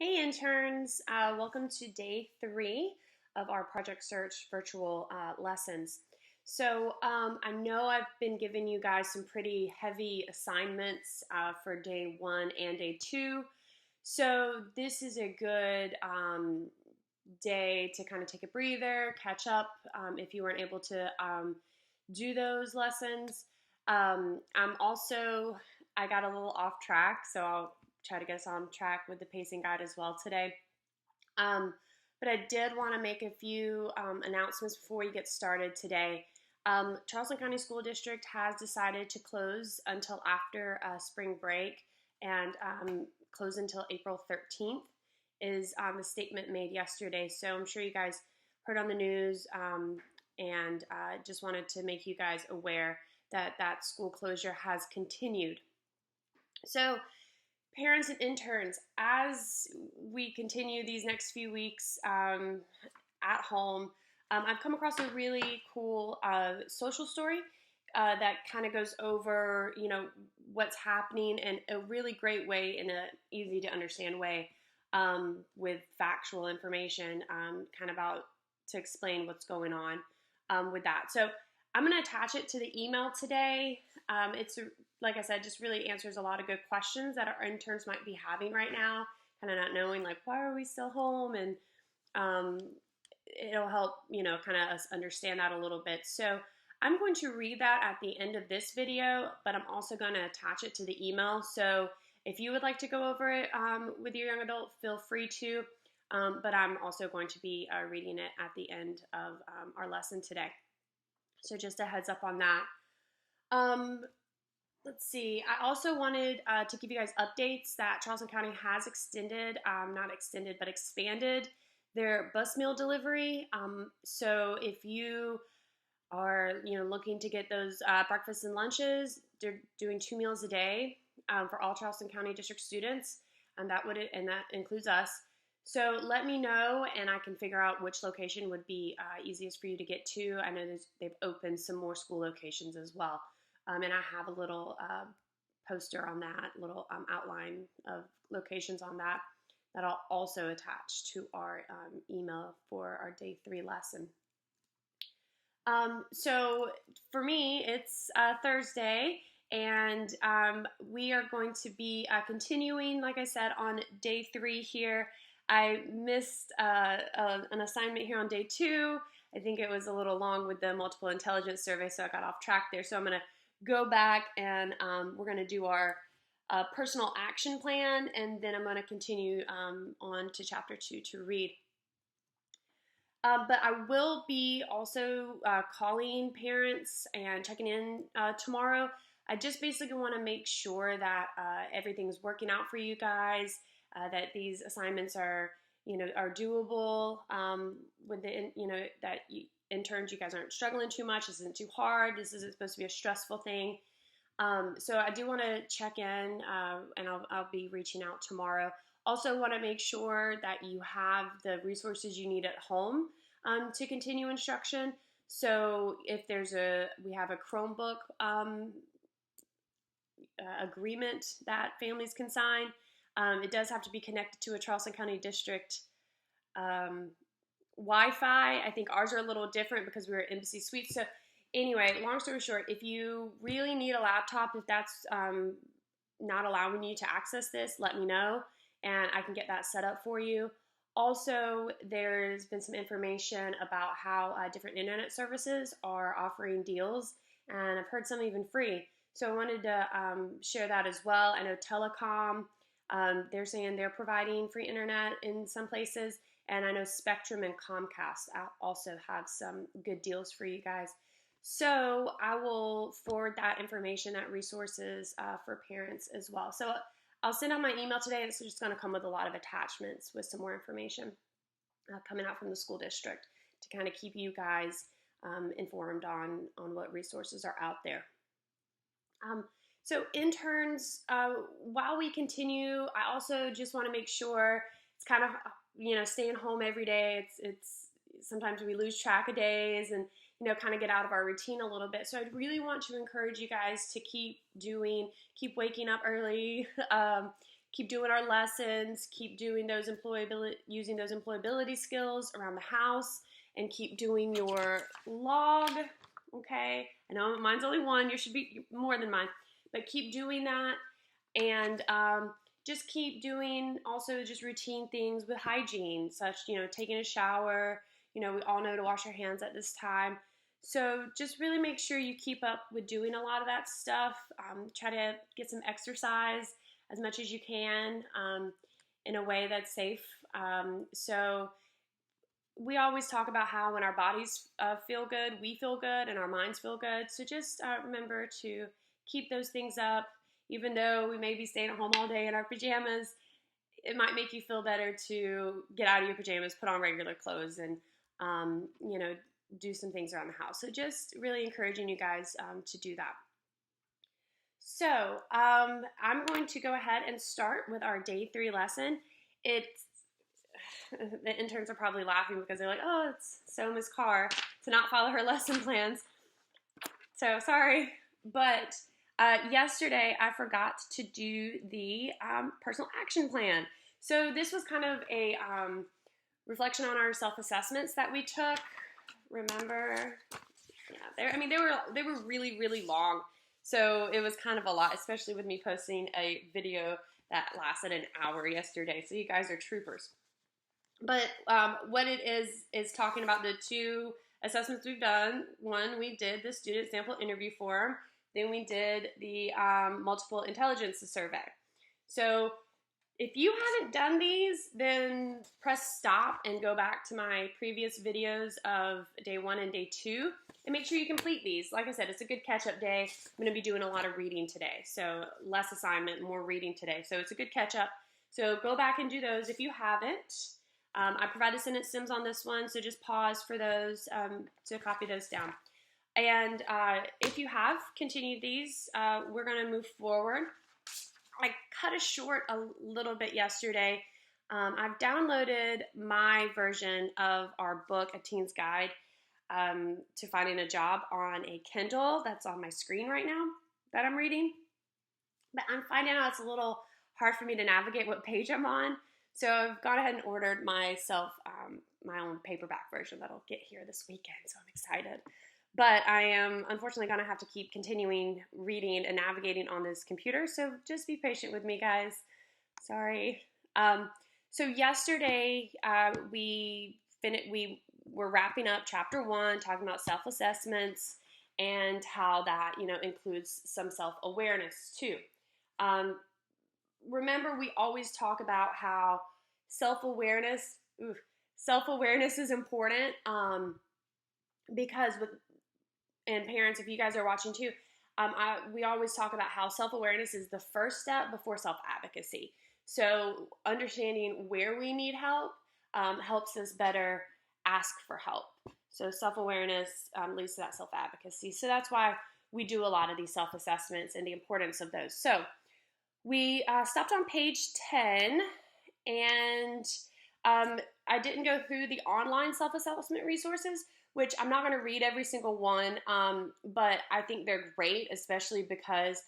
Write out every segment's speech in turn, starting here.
Hey interns, welcome to day 3 of our Project Search virtual lessons. I know I've been giving you guys some pretty heavy assignments for day 1 and day 2. So this is a good day to kind of take a breather, catch up if you weren't able to do those lessons. I got a little off track, so I'll try to get us on track with the pacing guide as well today. But I did want to make a few announcements before we get started today. Charleston County School District has decided to close until after spring break and close until April 13th is the statement made yesterday. So I'm sure you guys heard on the news and just wanted to make you guys aware that that school closure has continued. So parents and interns, as we continue these next few weeks at home, I've come across a really cool social story that kind of goes over, what's happening in a really great way, in an easy to understand way, with factual information, kind of about to explain what's going on with that. So I'm going to attach it to the email today. It's, like I said, just really answers a lot of good questions that our interns might be having right now, kind of not knowing, like, why are we still home? And it'll help, kind of us understand that a little bit. So I'm going to read that at the end of this video, but I'm also going to attach it to the email. So if you would like to go over it with your young adult, feel free to. But I'm also going to be reading it at the end of our lesson today. So just a heads up on that. Let's see. I also wanted to give you guys updates that Charleston County has expanded their bus meal delivery. So if you are, looking to get those breakfasts and lunches, they're doing 2 meals a day for all Charleston County District students, and that includes us. So let me know, and I can figure out which location would be easiest for you to get to. I know they've opened some more school locations as well. And I have a little poster on that, little outline of locations on that I'll also attach to our email for our day 3 lesson. So for me, it's Thursday, and we are going to be continuing, like I said, on day 3 here. I missed an assignment here on day 2. I think it was a little long with the multiple intelligence survey, so I got off track there. So I'm going to go back and we're going to do our personal action plan, and then I'm going to continue on to chapter 2 to read. But I will be also calling parents and checking in tomorrow. I just basically want to make sure that everything's working out for you guys, that these assignments are doable, that interns, you guys aren't struggling too much. This isn't too hard. This isn't supposed to be a stressful thing. So I do want to check in, and I'll be reaching out tomorrow. Also want to make sure that you have the resources you need at home to continue instruction. So if we have a Chromebook agreement that families can sign. It does have to be connected to a Charleston County District Wi-Fi. I think ours are a little different because we're Embassy Suites. So anyway, long story short, if you really need a laptop, if that's not allowing you to access this, let me know, and I can get that set up for you. Also, there's been some information about how different internet services are offering deals, and I've heard some even free. So I wanted to share that as well. I know Telecom, they're saying they're providing free internet in some places, and I know Spectrum and Comcast also have some good deals for you guys. So I will forward that information, that resources for parents as well. So I'll send out my email today. It's just going to come with a lot of attachments with some more information coming out from the school district to kind of keep you guys informed on what resources are out there. So interns, while we continue, I also just want to make sure it's kind of, staying home every day. It's sometimes we lose track of days and, kind of get out of our routine a little bit. So I really want to encourage you guys to keep waking up early, keep doing our lessons, keep doing those using those employability skills around the house, and keep doing your log, okay? I know mine's only one, yours should be more than mine, but keep doing that, and just keep doing also just routine things with hygiene, such, taking a shower. We all know to wash our hands at this time. So just really make sure you keep up with doing a lot of that stuff. Try to get some exercise as much as you can in a way that's safe. So we always talk about how when our bodies feel good, we feel good, and our minds feel good. So just remember to keep those things up. Even though we may be staying at home all day in our pajamas, it might make you feel better to get out of your pajamas, put on regular clothes, and do some things around the house. So just really encouraging you guys to do that. So I'm going to go ahead and start with our day 3 lesson. The interns are probably laughing because they're like, oh, it's so Ms. Carr to not follow her lesson plans. So sorry, but yesterday I forgot to do the personal action plan. So this was kind of a reflection on our self-assessments that we took. Remember? Yeah, they were really, really long. So it was kind of a lot, especially with me posting a video that lasted an hour yesterday. So you guys are troopers. But what it is talking about the 2 assessments we've done. One, we did the student sample interview form. Then we did the multiple intelligence survey. So if you haven't done these, then press stop and go back to my previous videos of day 1 and day 2 and make sure you complete these. Like I said, it's a good catch-up day. I'm going to be doing a lot of reading today. So less assignment, more reading today. So it's a good catch-up. So go back and do those if you haven't. I provided sentence stems on this one, so just pause for those to copy those down. And if you have continued these, we're going to move forward. I cut it short a little bit yesterday. I've downloaded my version of our book, A Teen's Guide to Finding a Job, on a Kindle that's on my screen right now that I'm reading. But I'm finding out it's a little hard for me to navigate what page I'm on. So I've gone ahead and ordered myself my own paperback version that'll get here this weekend, so I'm excited. But I am unfortunately going to have to keep continuing reading and navigating on this computer, so just be patient with me, guys. Sorry. So yesterday we were wrapping up chapter 1, talking about self-assessments and how that includes some self-awareness too. Remember, we always talk about how self-awareness is important because and parents, if you guys are watching too, we always talk about how self-awareness is the first step before self-advocacy. So understanding where we need help helps us better ask for help. So self-awareness leads to that self-advocacy. So that's why we do a lot of these self-assessments and the importance of those. So we stopped on page 10, and I didn't go through the online self-assessment resources, which I'm not going to read every single one, but I think they're great, especially because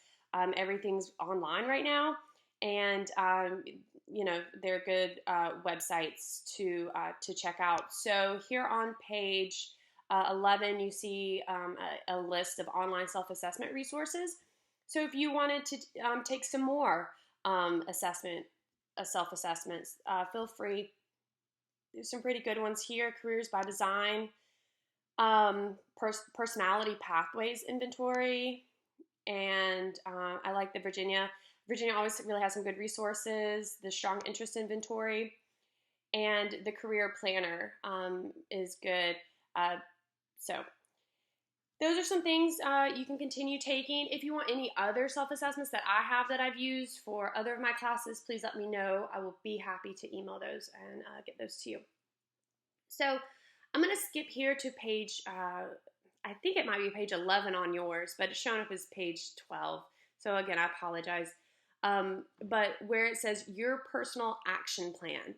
everything's online right now, and they're good websites to check out. So here on page 11, you see a list of online self-assessment resources. So if you wanted to take some more self-assessments, feel free. There's some pretty good ones here. Careers by Design, Personality Pathways Inventory, and I like the Virginia. Virginia always really has some good resources. The Strong Interest Inventory and the Career Planner is good. So those are some things you can continue taking. If you want any other self-assessments that I have that I've used for other of my classes, please let me know. I will be happy to email those and get those to you. So I'm going to skip here to page, I think it might be page 11 on yours, but it's showing up as page 12. So again, I apologize. But where it says your personal action plan.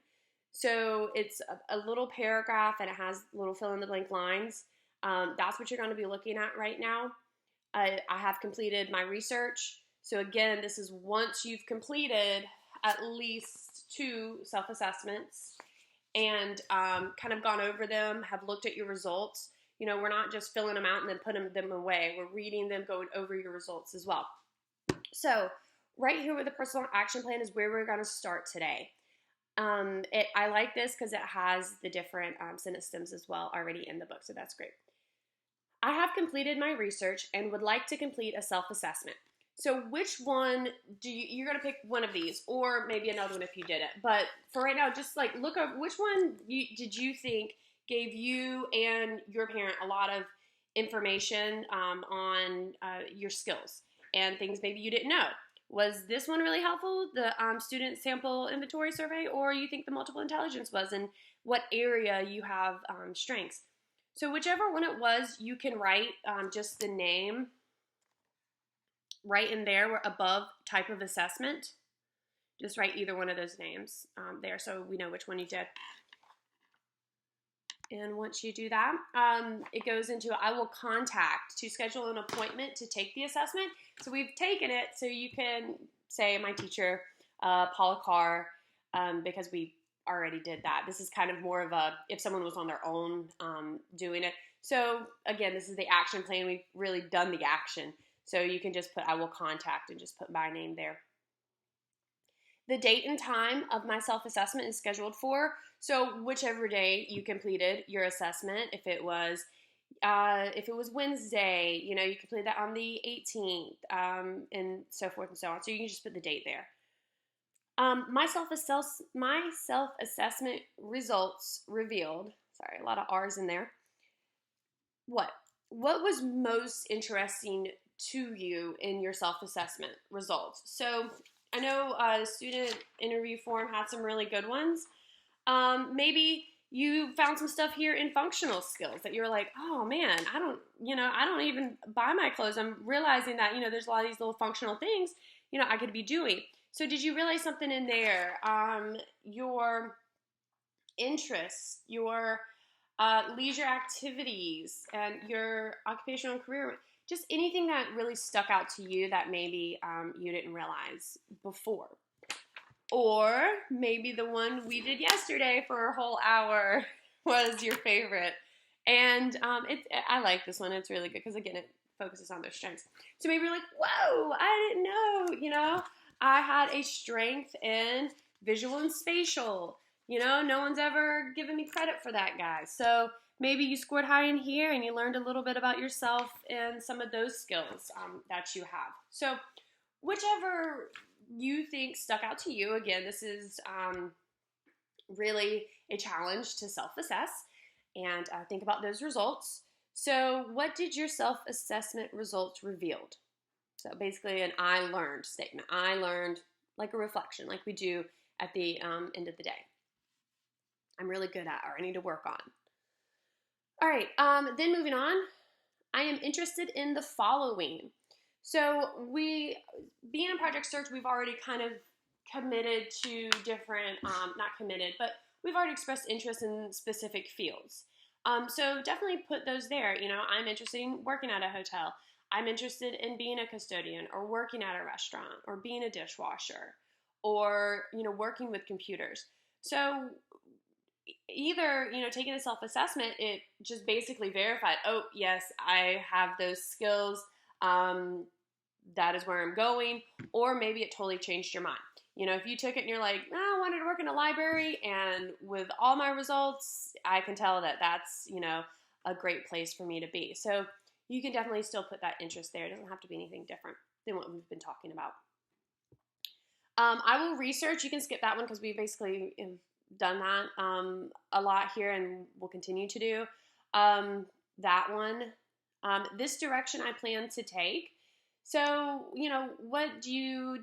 So it's a little paragraph and it has little fill-in-the-blank lines. That's what you're going to be looking at right now. I have completed my research. So again, this is once you've completed at least 2 self-assessments and kind of gone over them, have looked at your results. We're not just filling them out and then putting them away. We're reading them, going over your results as well. So right here with the personal action plan is where we're going to start today. I like this because it has the different systems as well already in the book, so that's great. I have completed my research and would like to complete a self-assessment. So which one you're going to pick one of these, or maybe another one if you did it. But for right now, just like look up which one did you think gave you and your parent a lot of information on your skills and things maybe you didn't know. Was this one really helpful, the student sample inventory survey, or you think the multiple intelligence was, and what area you have strengths? So whichever one it was, you can write just the name right in there where above type of assessment. Just write either one of those names there so we know which one you did. And once you do that, it goes into I will contact to schedule an appointment to take the assessment. So we've taken it so you can say my teacher, Paula Carr, because we already did that. This is kind of more of a if someone was on their own doing it. So again, this is the action plan. We've really done the action. So you can just put I will contact and just put my name there. The date and time of my self-assessment is scheduled for, so whichever day you completed your assessment. If it was Wednesday, you completed that on the 18th, and so forth and so on. So you can just put the date there. My self-assessment results revealed. Sorry, a lot of R's in there. What was most interesting to you in your self-assessment results? So I know the student interview form had some really good ones. Maybe you found some stuff here in functional skills that you're like, oh man, I don't even buy my clothes. I'm realizing that, there's a lot of these little functional things, I could be doing. So did you realize something in there? Your interests, your leisure activities, and your occupational and career, just anything that really stuck out to you that maybe you didn't realize before. Or maybe the one we did yesterday for a whole hour was your favorite. And I like this one. It's really good because, again, it focuses on their strengths. So maybe you're like, whoa, I didn't know, I had a strength in visual and spatial. No one's ever given me credit for that, guys. So maybe you scored high in here and you learned a little bit about yourself and some of those skills that you have. So whichever you think stuck out to you, again, this is really a challenge to self-assess and think about those results. So what did your self-assessment results revealed? So basically an I learned statement. I learned, like a reflection, like we do at the end of the day. I'm really good at, or I need to work on. All right, then moving on, I am interested in the following. So being in Project Search, we've already kind of committed to different, not committed, but we've already expressed interest in specific fields. So definitely put those there. I'm interested in working at a hotel. I'm interested in being a custodian or working at a restaurant or being a dishwasher or, working with computers. So either, taking a self-assessment, it just basically verified, oh, yes, I have those skills. That is where I'm going. Or maybe it totally changed your mind. If you took it and you're like, I wanted to work in a library, and with all my results, I can tell that that's, a great place for me to be. So you can definitely still put that interest there. It doesn't have to be anything different than what we've been talking about. I will research. You can skip that one because we basically have done that a lot here and will continue to do that one. This direction I plan to take. So, what do you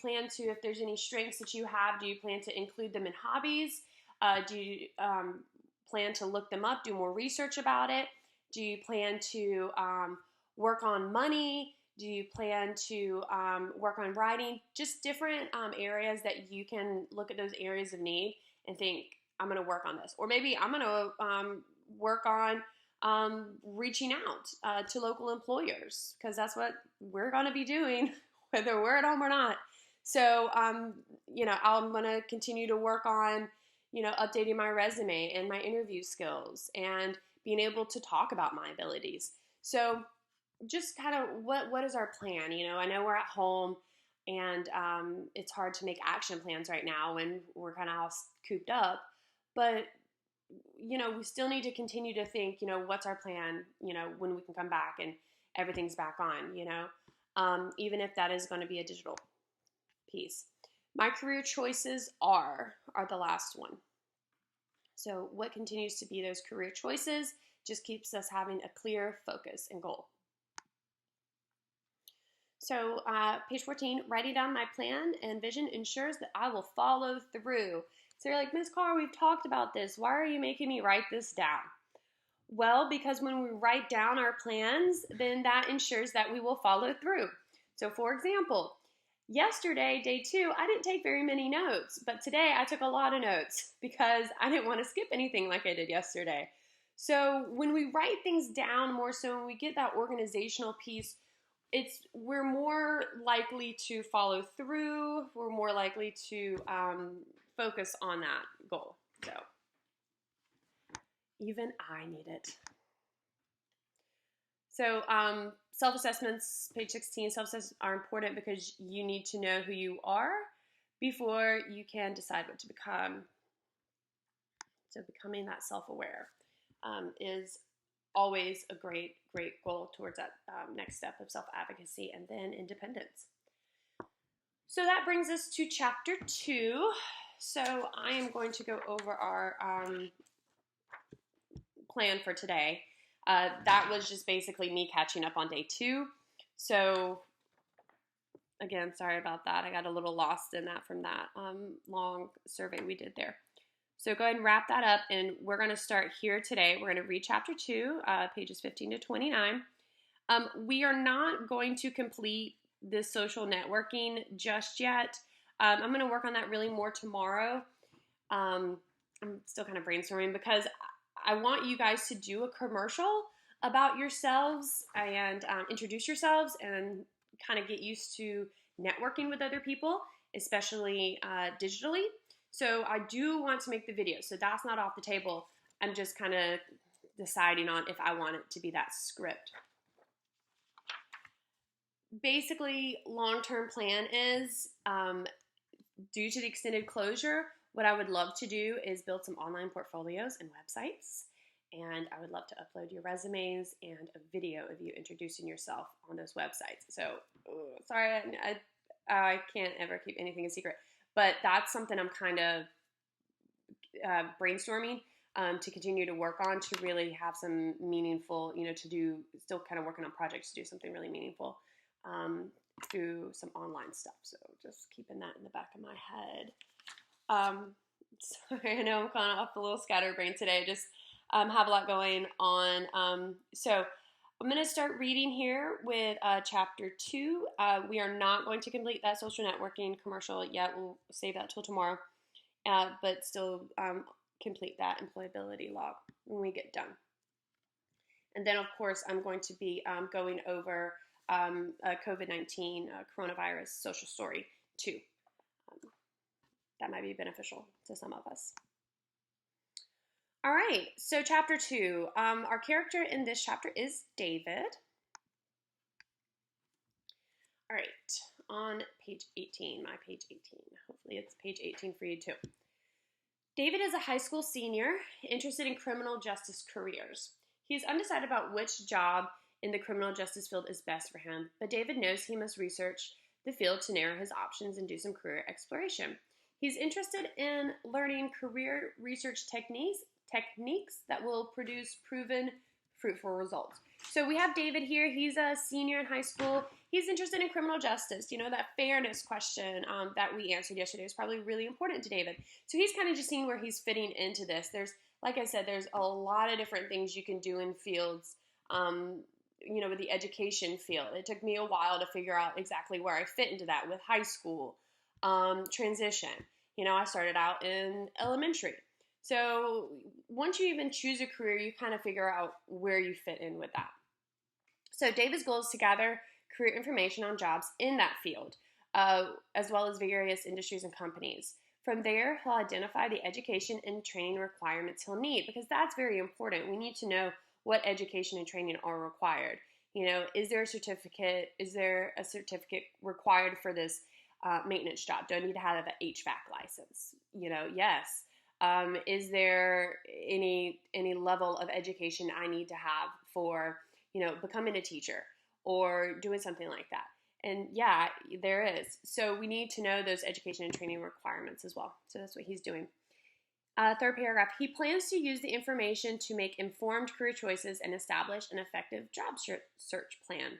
plan to, if there's any strengths that you have, do you plan to include them in hobbies? Do you plan to look them up, do more research about it? Do you plan to work on money? Do you plan to work on writing? Just different areas that you can look at those areas of need and think, I'm going to work on this. Or maybe I'm going to work on reaching out to local employers, because that's what we're going to be doing, whether we're at home or not. So, I'm going to continue to work on, updating my resume and my interview skills and being able to talk about my abilities. So, just kind of what is our plan? I know we're at home and it's hard to make action plans right now when we're kind of all cooped up, but we still need to continue to think, what's our plan, when we can come back and everything's back on, even if that is going to be a digital piece. My career choices are the last one. So what continues to be those career choices just keeps us having a clear focus and goal. So page 14, writing down my plan and vision ensures that I will follow through. So you're like, Ms. Carr, we've talked about this. Why are you making me write this down? Well, because when we write down our plans, then that ensures that we will follow through. So for example, yesterday, day 2, I didn't take very many notes, but today I took a lot of notes because I didn't want to skip anything like I did yesterday. So when we write things down more so, when we get that organizational piece, we're more likely to follow through. We're more likely to focus on that goal. So even I need it. So self-assessments, page 16, self-assessments are important because you need to know who you are before you can decide what to become. So becoming that self-aware is always a great goal towards that next step of self-advocacy and then independence. So that brings us to chapter 2. So I am going to go over our plan for today. That was just basically me catching up on day 2. So again, sorry about that. I got a little lost in that from that long survey we did there. So go ahead and wrap that up, and we're going to start here today. We're going to read chapter 2, pages 15 to 29. We are not going to complete this social networking just yet. I'm going to work on that really more tomorrow. I'm still kind of brainstorming because I want you guys to do a commercial about yourselves and introduce yourselves and kind of get used to networking with other people, especially digitally. So I do want to make the video, so that's not off the table. I'm just kind of deciding on if I want it to be that script. Basically, long-term plan is, due to the extended closure, what I would love to do is build some online portfolios and websites, and I would love to upload your resumes and a video of you introducing yourself on those websites. So, sorry, I can't ever keep anything a secret. But that's something I'm kind of brainstorming to continue to work on to really have some meaningful, to do, still kind of working on projects to do something really meaningful through some online stuff. So just keeping that in the back of my head. Sorry, I know I'm kind of off the little scatterbrain today. Just have a lot going on. So I'm going to start reading here with chapter 2. We are not going to complete that social networking commercial yet. We'll save that till tomorrow, but still complete that employability log when we get done. And then, of course, I'm going to be going over COVID-19 coronavirus social story too. That might be beneficial to some of us. All right, so chapter 2. Our character in this chapter is David. All right, on page 18, my page 18. Hopefully it's page 18 for you too. David is a high school senior interested in criminal justice careers. He is undecided about which job in the criminal justice field is best for him, but David knows he must research the field to narrow his options and do some career exploration. He's interested in learning career research techniques that will produce proven, fruitful results. So we have David here. He's a senior in high school. He's interested in criminal justice. That fairness question that we answered yesterday is probably really important to David. So he's kind of just seeing where he's fitting into this. Like I said, there's a lot of different things you can do in fields, with the education field. It took me a while to figure out exactly where I fit into that with high school transition. I started out in elementary. So once you even choose a career, you kind of figure out where you fit in with that. So David's goal is to gather career information on jobs in that field. as well as various industries and companies. From there, he'll identify the education and training requirements he'll need, because that's very important. We need to know what education and training are required. Is there a certificate? Is there a certificate required for this maintenance job? Do I need to have an HVAC license? Yes. Is there any level of education I need to have for, becoming a teacher or doing something like that? And yeah, there is. So we need to know those education and training requirements as well. So that's what he's doing. Third paragraph, he plans to use the information to make informed career choices and establish an effective job search plan.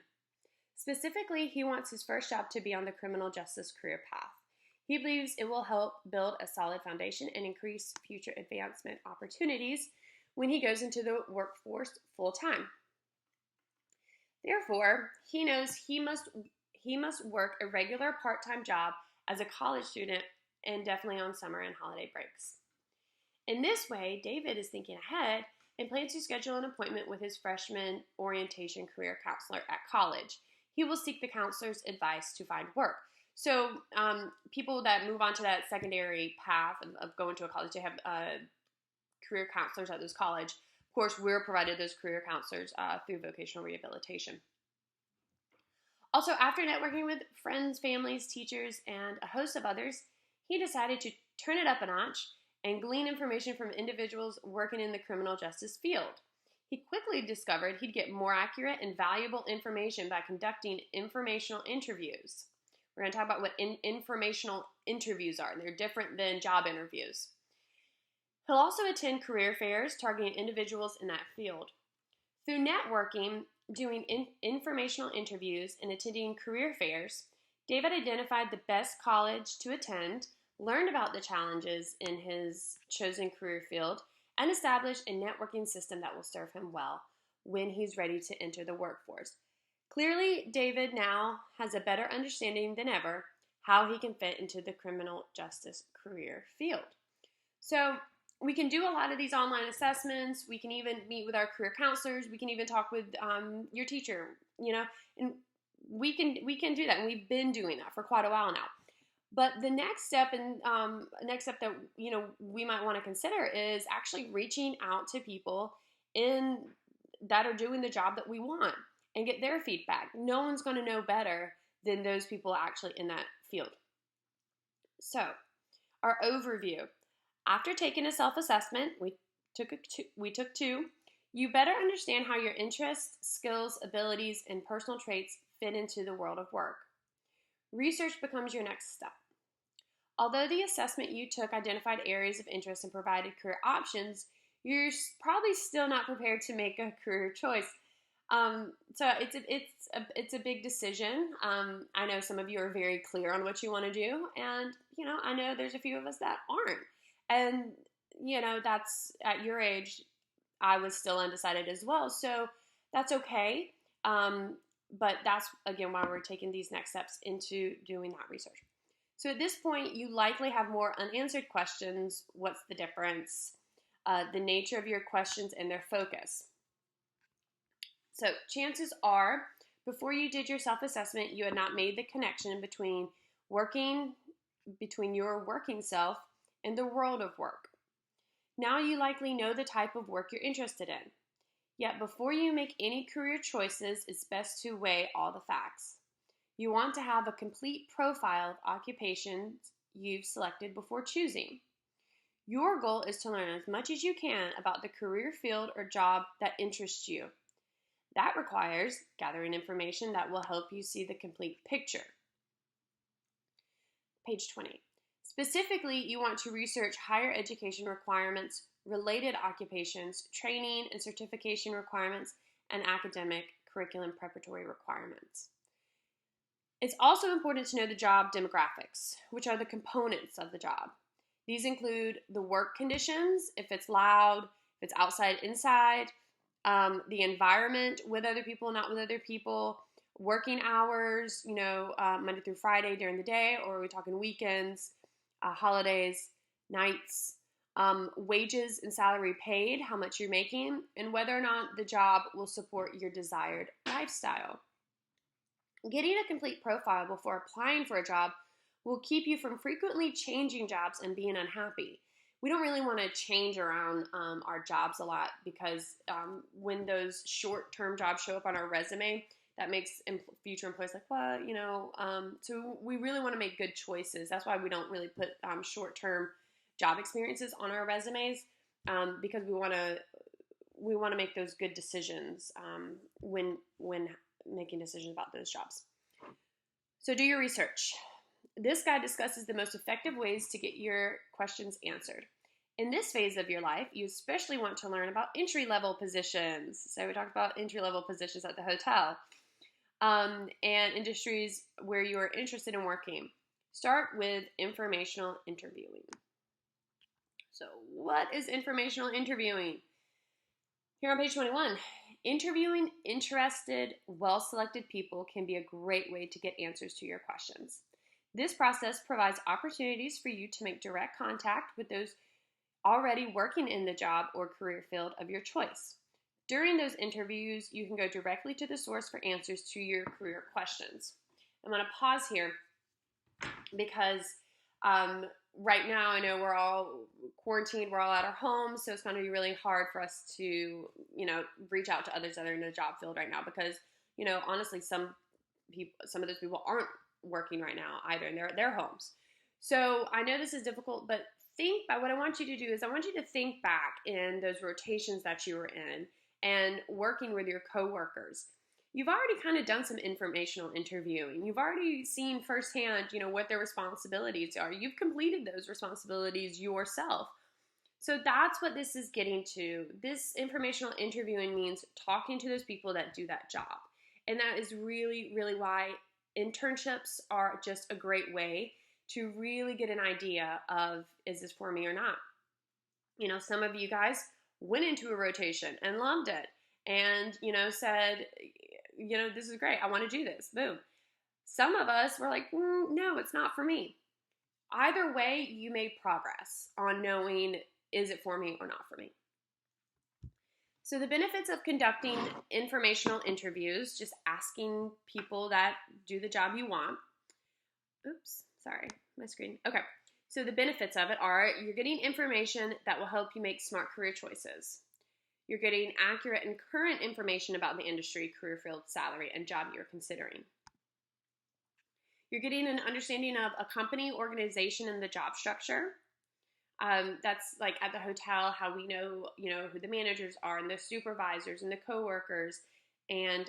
Specifically, he wants his first job to be on the criminal justice career path. He believes it will help build a solid foundation and increase future advancement opportunities when he goes into the workforce full time. Therefore, he knows he must work a regular part-time job as a college student, and definitely on summer and holiday breaks. In this way, David is thinking ahead and plans to schedule an appointment with his freshman orientation career counselor at college. He will seek the counselor's advice to find work. So people that move on to that secondary path of going to a college, they have career counselors at this college. Of course, we're provided those career counselors through vocational rehabilitation. Also, after networking with friends, families, teachers, and a host of others, he decided to turn it up a notch and glean information from individuals working in the criminal justice field. He quickly discovered he'd get more accurate and valuable information by conducting informational interviews. We're going to talk about what informational interviews are. They're different than job interviews. He'll also attend career fairs targeting individuals in that field. Through networking, doing informational interviews, and attending career fairs, David identified the best college to attend, learned about the challenges in his chosen career field, and established a networking system that will serve him well when he's ready to enter the workforce. Clearly, David now has a better understanding than ever how he can fit into the criminal justice career field. So we can do a lot of these online assessments. We can even meet with our career counselors. We can even talk with your teacher, and we can do that. And we've been doing that for quite a while now. But the next step that we might want to consider is actually reaching out to people that are doing the job that we want and get their feedback. No one's going to know better than those people actually in that field. So, our overview. After taking a self-assessment, we took two, you better understand how your interests, skills, abilities, and personal traits fit into the world of work. Research becomes your next step. Although the assessment you took identified areas of interest and provided career options, you're probably still not prepared to make a career choice. So it's a big decision. I know some of you are very clear on what you want to do, and I know there's a few of us that aren't. And that's at your age. I was still undecided as well, so that's okay. But that's again why we're taking these next steps into doing that research. So at this point, you likely have more unanswered questions. What's the difference? The nature of your questions and their focus. So chances are, before you did your self-assessment, you had not made the connection between your working self and the world of work. Now you likely know the type of work you're interested in. Yet before you make any career choices, it's best to weigh all the facts. You want to have a complete profile of occupations you've selected before choosing. Your goal is to learn as much as you can about the career field or job that interests you. That requires gathering information that will help you see the complete picture. Page 20. Specifically, you want to research higher education requirements, related occupations, training and certification requirements, and academic curriculum preparatory requirements. It's also important to know the job demographics, which are the components of the job. These include the work conditions, if it's loud, if it's outside, inside, the environment with other people, not with other people, working hours, Monday through Friday during the day, or are we talking weekends, holidays, nights, wages and salary paid, how much you're making, and whether or not the job will support your desired lifestyle. Getting a complete profile before applying for a job will keep you from frequently changing jobs and being unhappy. We don't really want to change around our jobs a lot because when those short-term jobs show up on our resume, that makes future employees like, well, so we really want to make good choices. That's why we don't really put short-term job experiences on our resumes because we want to make those good decisions when making decisions about those jobs. So do your research. This guide discusses the most effective ways to get your questions answered. In this phase of your life, you especially want to learn about entry-level positions. So we talked about entry-level positions at the hotel and industries where you are interested in working. Start with informational interviewing. So what is informational interviewing? Here on page 21, interviewing interested, well-selected people can be a great way to get answers to your questions. This process provides opportunities for you to make direct contact with those already working in the job or career field of your choice. During those interviews, you can go directly to the source for answers to your career questions. I'm going to pause here because right now I know we're all quarantined, we're all at our homes, so it's going to be really hard for us to, reach out to others that are in the job field right now because, honestly, some of those people aren't working right now either, and they're at their homes. So I know this is difficult, but what I want you to do is I want you to think back in those rotations that you were in and working with your coworkers. You've already kind of done some informational interviewing. You've already seen firsthand, what their responsibilities are. You've completed those responsibilities yourself. So that's what this is getting to. This informational interviewing means talking to those people that do that job. And that is really, really why internships are just a great way to really get an idea of, is this for me or not? Some of you guys went into a rotation and loved it and, said, this is great. I want to do this. Boom. Some of us were like, no, it's not for me. Either way, you made progress on knowing, is it for me or not for me? So the benefits of conducting informational interviews, just asking people that do the job you want. Oops, sorry, my screen. Okay, so the benefits of it are you're getting information that will help you make smart career choices. You're getting accurate and current information about the industry, career field, salary, and job you're considering. You're getting an understanding of a company, organization, and the job structure. That's like at the hotel, how we know, who the managers are and the supervisors and the coworkers and,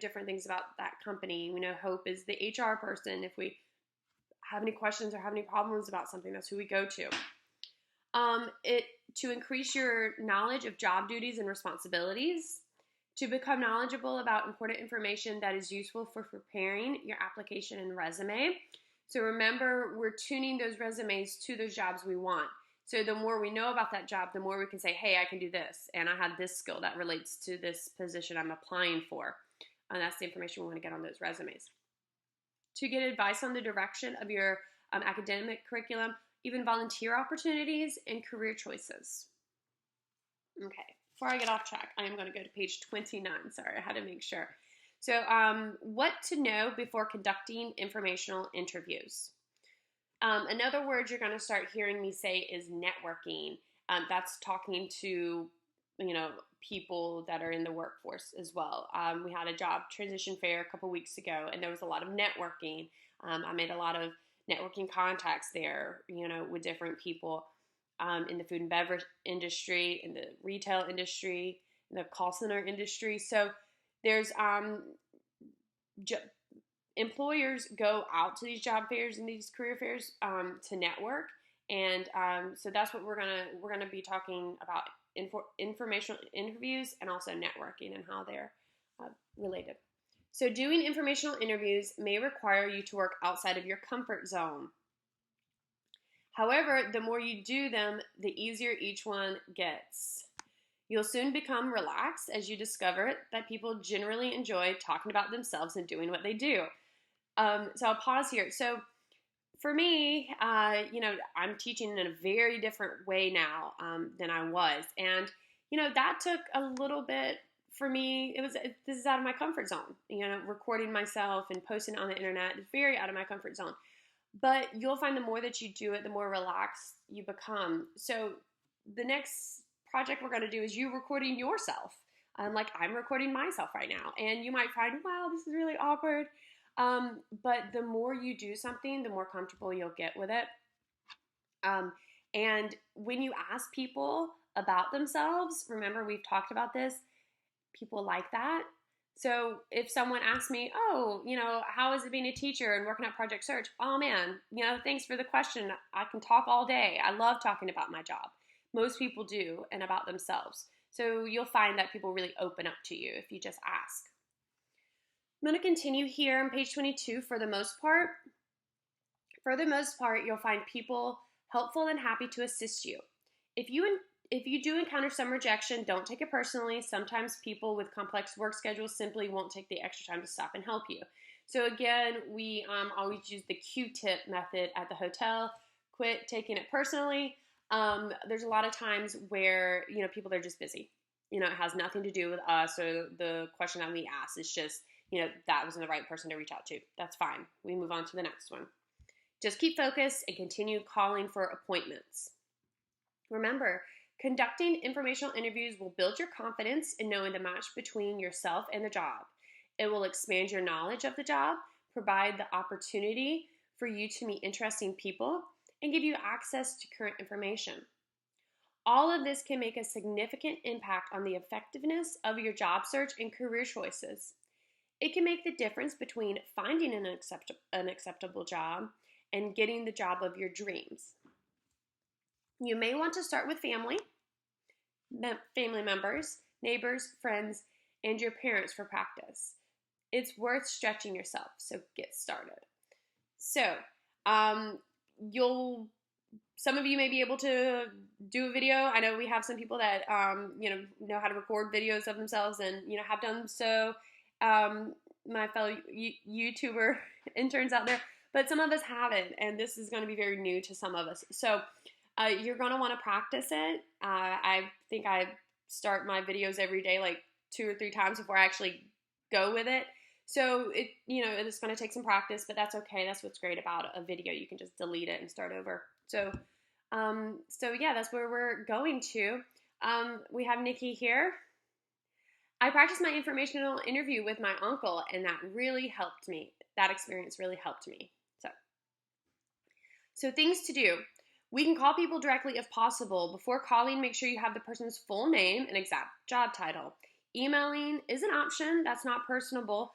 different things about that company. We know Hope is the HR person. If we have any questions or have any problems about something, that's who we go to. To increase your knowledge of job duties and responsibilities, to become knowledgeable about important information that is useful for preparing your application and resume. So remember, we're tuning those resumes to those jobs we want. So the more we know about that job, the more we can say, hey, I can do this, and I have this skill that relates to this position I'm applying for. And that's the information we want to get on those resumes. To get advice on the direction of your academic curriculum, even volunteer opportunities and career choices. Okay, before I get off track, I am going to go to page 29. Sorry, I had to make sure. So what to know before conducting informational interviews. Another word you're going to start hearing me say is networking. That's talking to, people that are in the workforce as well. We had a job transition fair a couple weeks ago, and there was a lot of networking. I made a lot of networking contacts there, with different people in the food and beverage industry, in the retail industry, in the call center industry. So there's employers go out to these job fairs and these career fairs to network, and so that's what we're gonna be talking about: informational interviews and also networking and how they're related. So doing informational interviews may require you to work outside of your comfort zone. However, the more you do them, the easier each one gets. You'll soon become relaxed as you discover that people generally enjoy talking about themselves and doing what they do. So I'll pause here. So for me, I'm teaching in a very different way now than I was. And, that took a little bit for me, this is out of my comfort zone. Recording myself and posting on the internet is very out of my comfort zone. But you'll find the more that you do it, the more relaxed you become. So the next project we're going to do is you recording yourself. Like I'm recording myself right now. And you might find, wow, this is really awkward. But the more you do something, the more comfortable you'll get with it. And when you ask people about themselves, remember we've talked about this, people like that. So if someone asks me, oh, how is it being a teacher and working at Project Search? Oh man, thanks for the question. I can talk all day. I love talking about my job. Most people do, and about themselves. So you'll find that people really open up to you if you just ask. I'm going to continue here on page 22 for the most part. For the most part, you'll find people helpful and happy to assist you. If you do encounter some rejection, don't take it personally. Sometimes people with complex work schedules simply won't take the extra time to stop and help you. So again, we always use the Q-tip method at the hotel. Quit taking it personally. There's a lot of times where, people are just busy. It has nothing to do with us or the question that we ask. It's just, that wasn't the right person to reach out to. That's fine. We move on to the next one. Just keep focused and continue calling for appointments. Remember, conducting informational interviews will build your confidence in knowing the match between yourself and the job. It will expand your knowledge of the job, provide the opportunity for you to meet interesting people, and give you access to current information. All of this can make a significant impact on the effectiveness of your job search and career choices. It can make the difference between finding an acceptable job and getting the job of your dreams. You may want to start with family members, neighbors, friends, and your parents for practice. It's worth stretching yourself, so get started. So, some of you may be able to do a video. I know we have some people that, know how to record videos of themselves and, have done so. My fellow YouTuber interns out there, but some of us haven't, and this is going to be very new to some of us. So you're going to want to practice it. I think I start my videos every day like 2 or 3 times before I actually go with it. So it's going to take some practice, but that's okay. That's what's great about a video. You can just delete it and start over. So yeah, that's where we're going to. We have Nikki here. I practiced my informational interview with my uncle, and that really helped me. That experience really helped me. So things to do. We can call people directly if possible. Before calling, make sure you have the person's full name and exact job title. Emailing is an option that's not personable.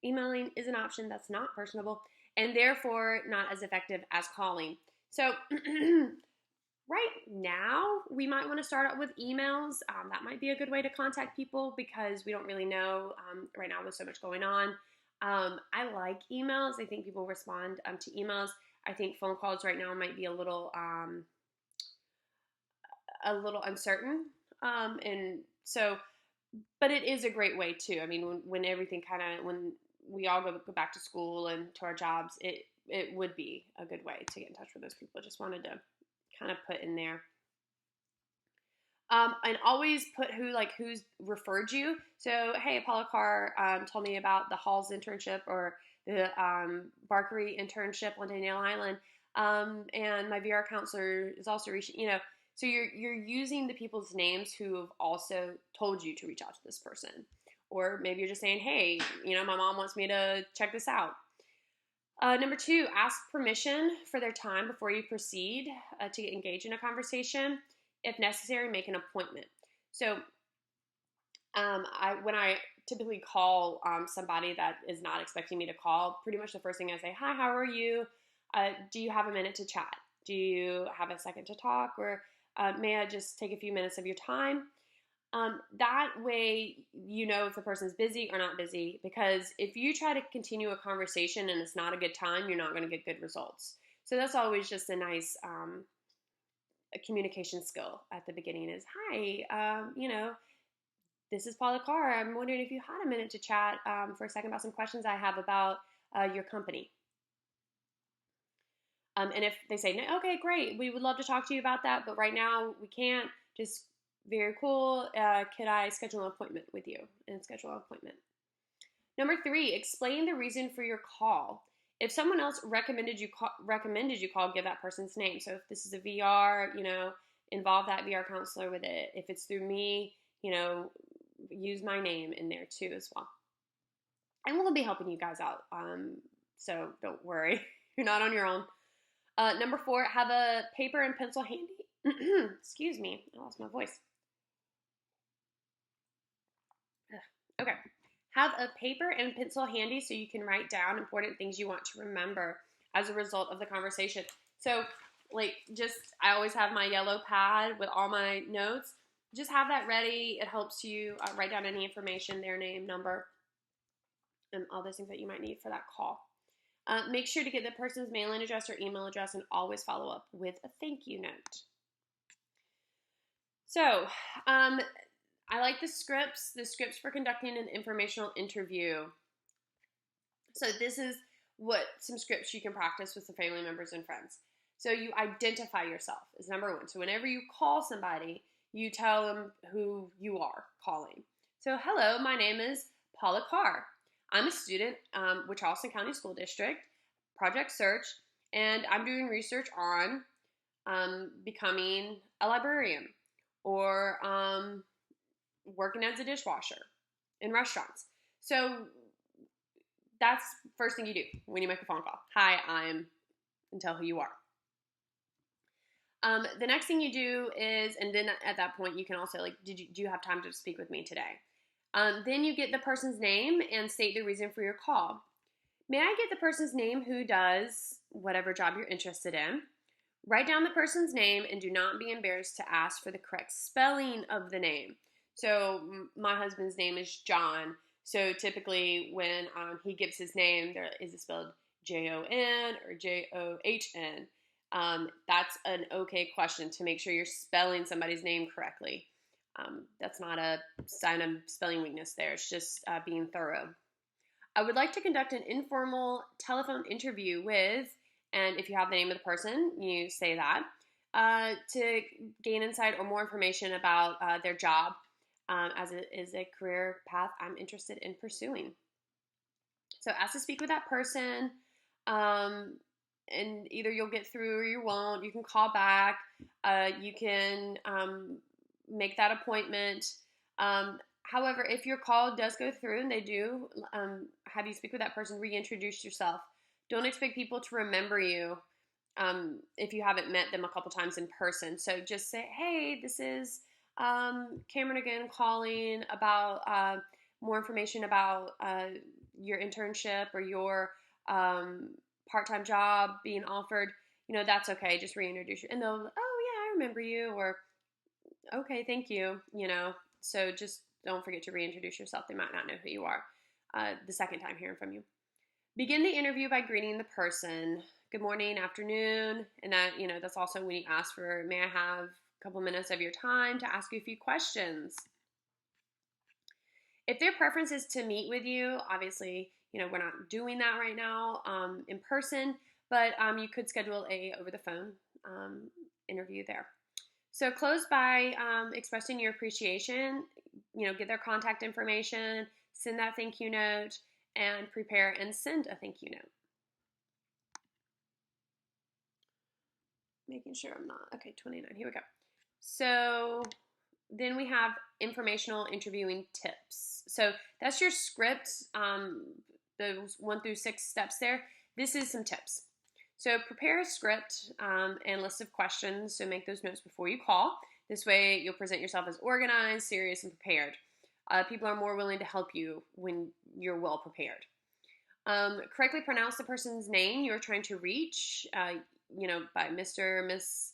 And therefore not as effective as calling. So right now, we might want to start out with emails. That might be a good way to contact people because we don't really know right now with so much going on. I like emails. I think people respond to emails. I think phone calls right now might be a little uncertain. And so, but it is a great way too. I mean, when we all go back to school and to our jobs, it would be a good way to get in touch with those people. Just wanted to kind of put in there. And always put who's referred you. So, hey, Paula Carr told me about the Halls internship or the Barkery internship on Danielle Island. And my VR counselor is also reaching, so you're using the people's names who have also told you to reach out to this person. Or maybe you're just saying, hey, my mom wants me to check this out. Number 2, ask permission for their time before you proceed to engage in a conversation. If necessary, make an appointment. So when I typically call somebody that is not expecting me to call, pretty much the first thing I say, hi, how are you? Do you have a minute to chat? Do you have a second to talk? Or may I just take a few minutes of your time? That way, if the person's busy or not busy, because if you try to continue a conversation and it's not a good time, you're not going to get good results. So that's always just a nice a communication skill at the beginning is, hi, this is Paula Carr. I'm wondering if you had a minute to chat for a second about some questions I have about your company. And if they say, no, okay, great, we would love to talk to you about that, but right now we can't, just Very cool. Could I schedule an appointment with you? And schedule an appointment. Number 3, explain the reason for your call. If someone else recommended you call, give that person's name. So if this is a VR, involve that VR counselor with it. If it's through me, use my name in there too as well. And we'll be helping you guys out. So don't worry, you're not on your own. Number 4, have a paper and pencil handy. Excuse me, I lost my voice. Okay. Have a paper and pencil handy so you can write down important things you want to remember as a result of the conversation. So, I always have my yellow pad with all my notes. Just have that ready. It helps you write down any information, their name, number, and all those things that you might need for that call. Make sure to get the person's mailing address or email address and always follow up with a thank you note. So, I like the scripts for conducting an informational interview. So this is some scripts you can practice with some family members and friends. So you identify yourself as number 1. So whenever you call somebody, you tell them who you are calling. So hello, my name is Paula Carr. I'm a student with Charleston County School District, Project Search, and I'm doing research on becoming a librarian or working as a dishwasher in restaurants. So that's first thing you do when you make a phone call. Hi, and tell who you are. The next thing you do is, and then at that point you can also do you have time to speak with me today? Then you get the person's name and state the reason for your call. May I get the person's name who does whatever job you're interested in? Write down the person's name and do not be embarrassed to ask for the correct spelling of the name. So my husband's name is John. So typically when he gives his name, is it spelled Jon or John? That's an okay question to make sure you're spelling somebody's name correctly. That's not a sign of spelling weakness there. It's just being thorough. I would like to conduct an informal telephone interview with, and if you have the name of the person, you say that, to gain insight or more information about their job. As it is a career path I'm interested in pursuing. So ask to speak with that person, and either you'll get through or you won't. You can call back. You can make that appointment. However, if your call does go through and they do have you speak with that person, reintroduce yourself. Don't expect people to remember you if you haven't met them a couple times in person. So just say, hey, this is Cameron again calling about more information about your internship or your part-time job being offered. That's okay. Just reintroduce you. And they'll, oh yeah, I remember you, or okay, thank you. So just don't forget to reintroduce yourself. They might not know who you are the second time hearing from you. Begin the interview by greeting the person. Good morning, afternoon. And that, that's also when you ask for, may I have couple minutes of your time to ask you a few questions. If their preference is to meet with you, obviously, we're not doing that right now in person, but you could schedule a over the phone interview there. So close by expressing your appreciation, get their contact information, send that thank you note, and prepare and send a thank you note. Making sure I'm not, okay, 29, here we go. So then we have informational interviewing tips. So that's your script, those 1 through 6 steps there. This is some tips. So prepare a script and list of questions. So make those notes before you call. This way you'll present yourself as organized, serious, and prepared. People are more willing to help you when you're well prepared. Correctly pronounce the person's name you're trying to reach, by Mr., Miss,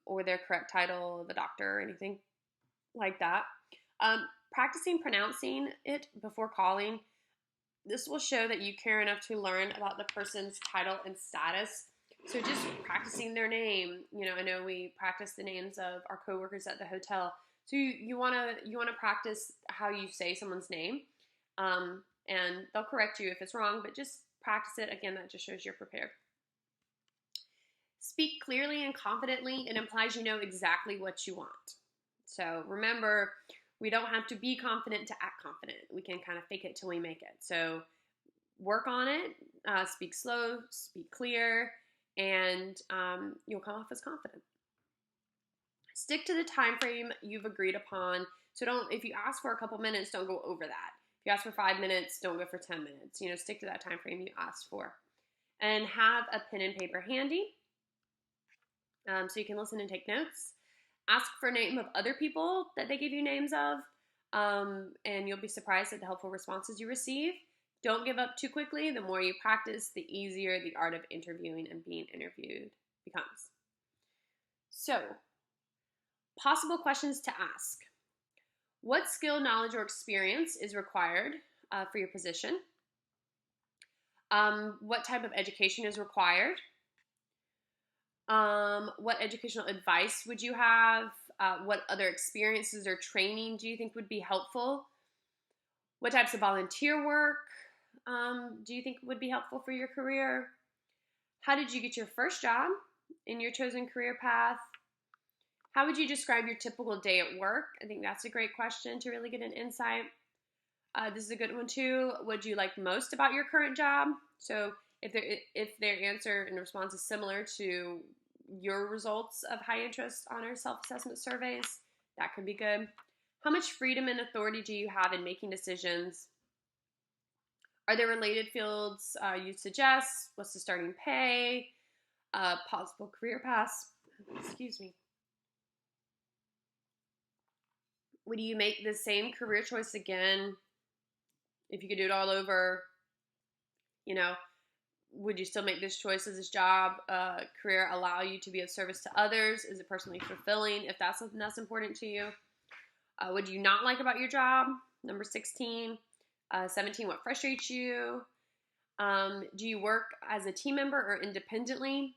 or their correct title, the doctor, or anything like that. Practicing pronouncing it before calling. This will show that you care enough to learn about the person's title and status. So just practicing their name. I know we practice the names of our coworkers at the hotel. So you want to practice how you say someone's name, and they'll correct you if it's wrong. But just practice it again. That just shows you're prepared. Speak clearly and confidently. It implies you know exactly what you want. So remember, we don't have to be confident to act confident. We can kind of fake it till we make it. So work on it, speak slow, speak clear, and you'll come off as confident. Stick to the time frame you've agreed upon. So if you ask for a couple minutes, don't go over that. If you ask for 5 minutes, don't go for 10 minutes. Stick to that time frame you asked for. And have a pen and paper handy so you can listen and take notes. Ask for name of other people that they give you names of, and you'll be surprised at the helpful responses you receive. Don't give up too quickly. The more you practice, the easier the art of interviewing and being interviewed becomes. So, possible questions to ask. What skill, knowledge, or experience is required for your position? What type of education is required? What educational advice would you have? What other experiences or training do you think would be helpful? What types of volunteer work do you think would be helpful for your career? How did you get your first job in your chosen career path? How would you describe your typical day at work? I think that's a great question to really get an insight. This is a good one too. What do you like most about your current job? So if their answer and response is similar to your results of high interest honor self-assessment surveys, that could be good. How much freedom and authority do you have in making decisions? Are there related fields you suggest? What's the starting pay? Possible career paths? Excuse me. Would you make the same career choice again if you could do it all over? Would you still make this choice? Does this job, career allow you to be of service to others? Is it personally fulfilling? If that's something that's important to you. What do you not like about your job? Number 16. 17, what frustrates you? Do you work as a team member or independently?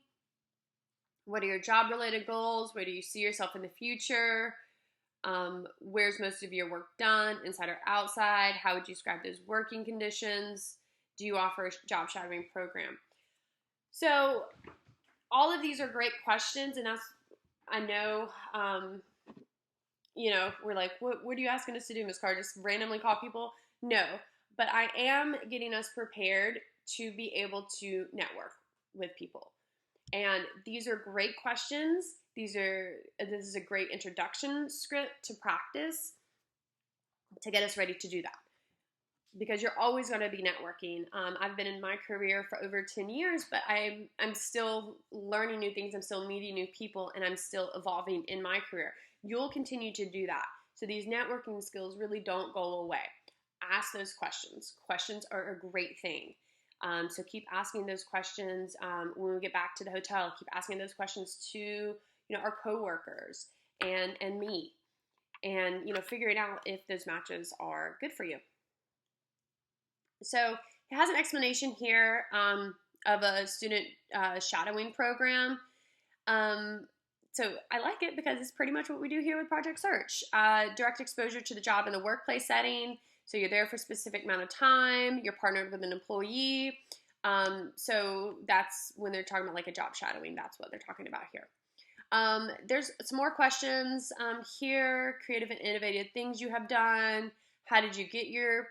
What are your job-related goals? Where do you see yourself in the future? Where's most of your work done, inside or outside? How would you describe those working conditions? Do you offer a job shadowing program? So all of these are great questions, and I know, we're like, what are you asking us to do, Ms. Carr? Just randomly call people? No, but I am getting us prepared to be able to network with people. And these are great questions. This is a great introduction script to practice to get us ready to do that. Because you're always going to be networking. I've been in my career for over 10 years, but I'm still learning new things. I'm still meeting new people, and I'm still evolving in my career. You'll continue to do that. So these networking skills really don't go away. Ask those questions. Questions are a great thing. So keep asking those questions when we get back to the hotel. Keep asking those questions to our coworkers and me, and figuring out if those matches are good for you. So it has an explanation here of a student shadowing program. So I like it because it's pretty much what we do here with Project Search. Direct exposure to the job in the workplace setting. So you're there for a specific amount of time. You're partnered with an employee. So that's when they're talking about like a job shadowing. That's what they're talking about here. There's some more questions here. Creative and innovative things you have done. How did you get your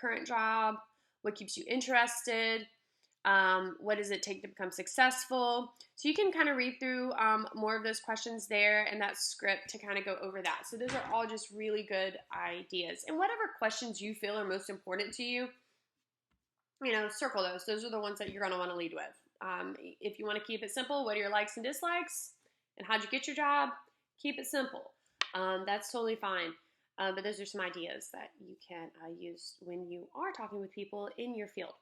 current job? What keeps you interested? What does it take to become successful? So you can kind of read through more of those questions there and that script to kind of go over that. So those are all just really good ideas. And whatever questions you feel are most important to you, circle those. Those are the ones that you're going to want to lead with. If you want to keep it simple, what are your likes and dislikes? And how'd you get your job? Keep it simple. That's totally fine. But those are some ideas that you can use when you are talking with people in your field.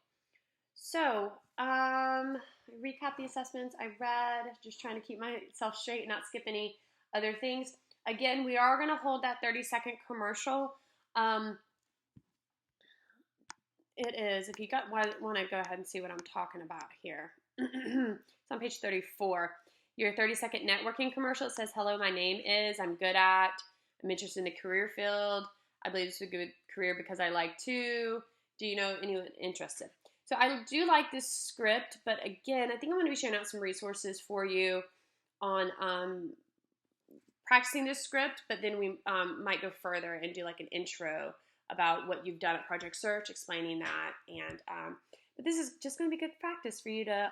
So, recap the assessments I read, just trying to keep myself straight and not skip any other things. Again, we are going to hold that 30-second commercial. It is, if you want to go ahead and see what I'm talking about here. It's on page 34. Your 30-second networking commercial. It says, hello, my name is, I'm good at, I'm interested in the career field. I believe this is a good career because I like to. Do you know anyone interested? So I do like this script, but again, I think I'm going to be sharing out some resources for you on practicing this script, but then we might go further and do like an intro about what you've done at Project Search, explaining that. And but this is just going to be good practice for you to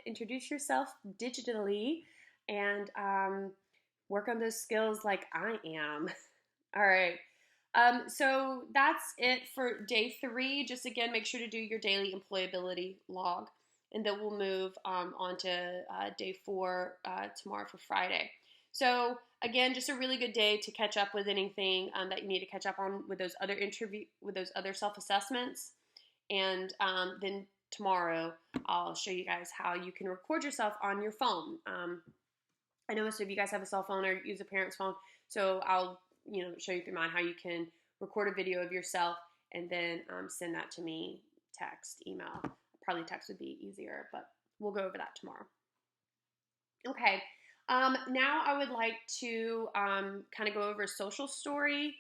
introduce yourself digitally and work on those skills like I am. All right. So that's it for day 3. Just again, make sure to do your daily employability log, and then we'll move on to day 4 tomorrow for Friday. So again, just a really good day to catch up with anything that you need to catch up on with those other self-assessments. And then tomorrow I'll show you guys how you can record yourself on your phone. I know most of you guys have a cell phone or use a parent's phone, so I'll show you through mine how you can record a video of yourself and then send that to me, text, email. Probably text would be easier, but we'll go over that tomorrow. Okay. Now I would like to kind of go over a social story.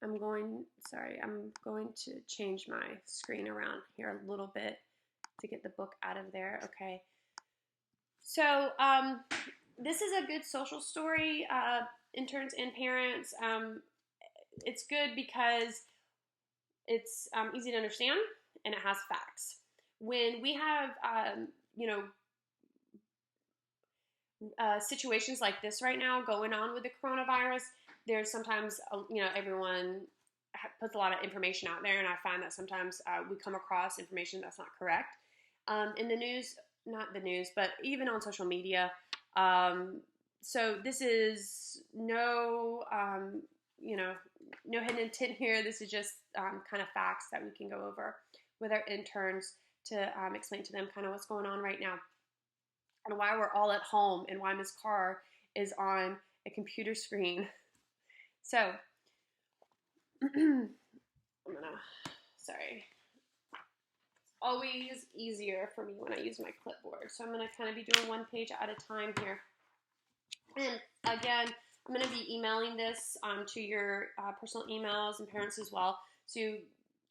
I'm going to change my screen around here a little bit to get the book out of there. Okay. So this is a good social story, interns and parents. It's good because it's easy to understand and it has facts. When we have, situations like this right now going on with the coronavirus, there's sometimes, everyone puts a lot of information out there, and I find that sometimes we come across information that's not correct. In the news, not the news, but even on social media. So this is no hidden intent here. This is just kind of facts that we can go over with our interns to explain to them kind of what's going on right now and why we're all at home and why Ms. Carr is on a computer screen. So, sorry. It's always easier for me when I use my clipboard. So I'm going to kind of be doing one page at a time here. And again, I'm going to be emailing this to your personal emails and parents as well. So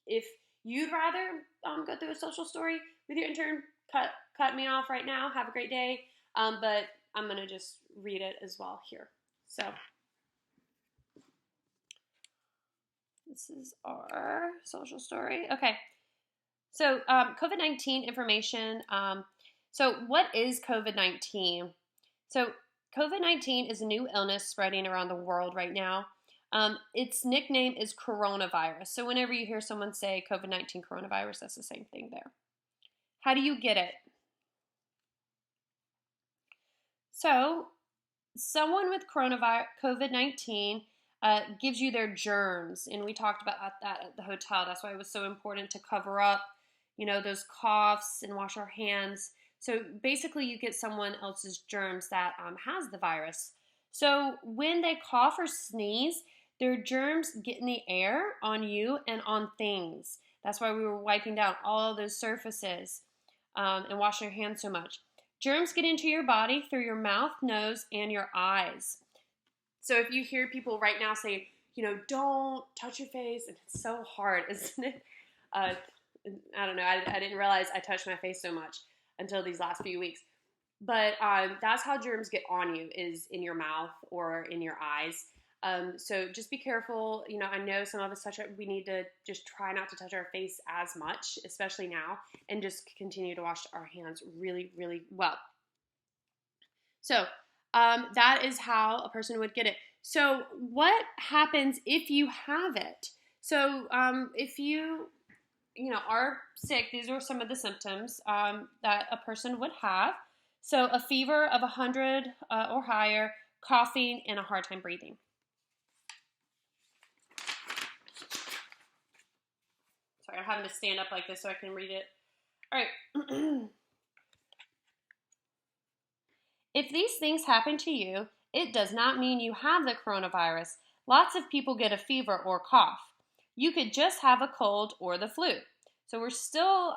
if you'd rather go through a social story with your intern, cut me off right now. Have a great day. But I'm going to just read it as well here. So this is our social story. Okay. So COVID-19 information. So what is COVID-19? So COVID-19 is a new illness spreading around the world right now. Its nickname is coronavirus. So whenever you hear someone say COVID-19 coronavirus, that's the same thing there. How do you get it? So someone with COVID-19 gives you their germs, and we talked about that at the hotel. That's why it was so important to cover up, those coughs and wash our hands. So basically you get someone else's germs that has the virus. So when they cough or sneeze, their germs get in the air on you and on things. That's why we were wiping down all those surfaces and washing our hands so much. Germs get into your body through your mouth, nose, and your eyes. So if you hear people right now say, don't touch your face, and it's so hard, isn't it? I don't know. I didn't realize I touched my face so much until these last few weeks. But that's how germs get on you, is in your mouth or in your eyes. So just be careful. I know some of us we need to just try not to touch our face as much, especially now, and just continue to wash our hands really, really well. So that is how a person would get it. So what happens if you have it? So if you are sick, these are some of the symptoms that a person would have. So a fever of 100 or higher, coughing, and a hard time breathing. Sorry, I'm having to stand up like this so I can read it. All right. If these things happen to you, it does not mean you have the coronavirus. Lots of people get a fever or cough. You could just have a cold or the flu. So we're still,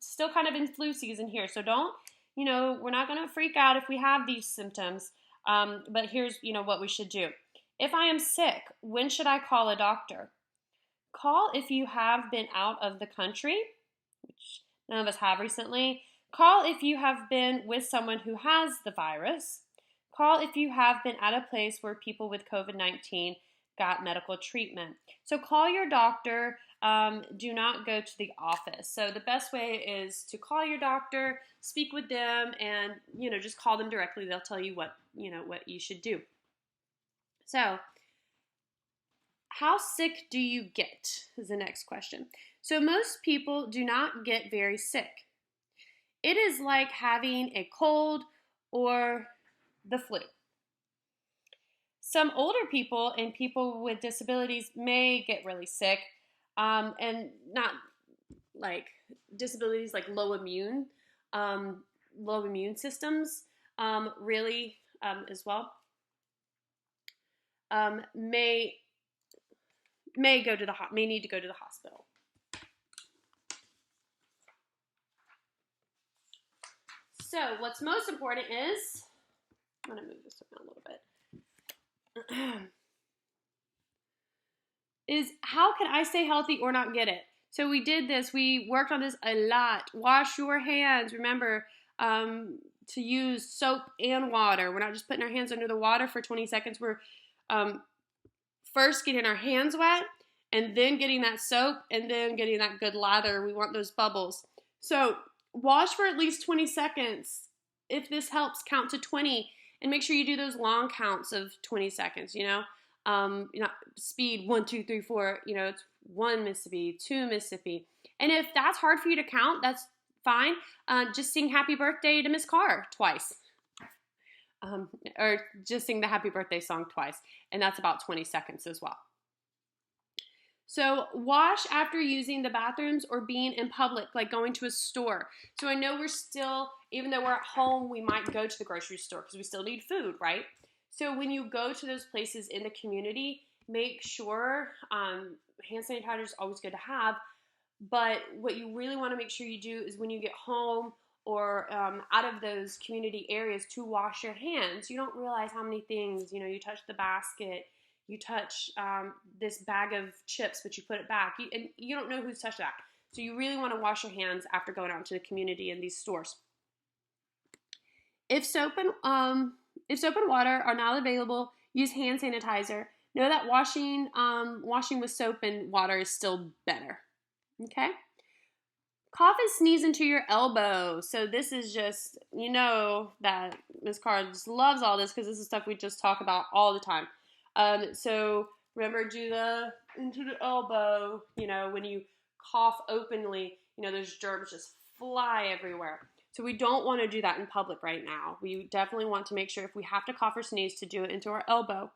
still kind of in flu season here. So don't, we're not going to freak out if we have these symptoms. But here's, what we should do. If I am sick, when should I call a doctor? Call if you have been out of the country, which none of us have recently. Call if you have been with someone who has the virus. Call if you have been at a place where people with COVID-19 got medical treatment. So call your doctor. Do not go to the office. So the best way is to call your doctor, speak with them, and just call them directly. They'll tell you what you should do. So, how sick do you get is the next question. So most people do not get very sick. It is like having a cold or the flu. Some older people and people with disabilities may get really sick, and not like disabilities like low immune systems, really as well, may need to go to the hospital. So what's most important is, I'm going to move this around a little bit, is how can I stay healthy or not get it? So we did this. We worked on this a lot. Wash your hands. Remember to use soap and water. We're not just putting our hands under the water for 20 seconds. We're first getting our hands wet and then getting that soap and then getting that good lather. We want those bubbles. So wash for at least 20 seconds. If this helps, count to 20 and make sure you do those long counts of 20 seconds, speed 1, 2, 3, 4, it's 1 Mississippi, 2 Mississippi. And if that's hard for you to count, that's fine. Just sing happy birthday to Miss Carr twice. Or just sing the happy birthday song twice. And that's about 20 seconds as well. So wash after using the bathrooms or being in public, like going to a store. So I know we're still, even though we're at home, we might go to the grocery store because we still need food, right? So when you go to those places in the community, make sure, hand sanitizer is always good to have, but what you really want to make sure you do is when you get home or out of those community areas to wash your hands. You don't realize how many things, you touch the basket, you touch this bag of chips, but you put it back, and you don't know who's touched that. So you really want to wash your hands after going out to the community in these stores. If soap and water are not available, use hand sanitizer. Know that washing with soap and water is still better. Okay? Cough and sneeze into your elbow. So this is just, that Ms. Carr just loves all this because this is stuff we just talk about all the time. So remember, do the into the elbow, when you cough openly, those germs just fly everywhere. So we don't want to do that in public right now. We definitely want to make sure if we have to cough or sneeze to do it into our elbow.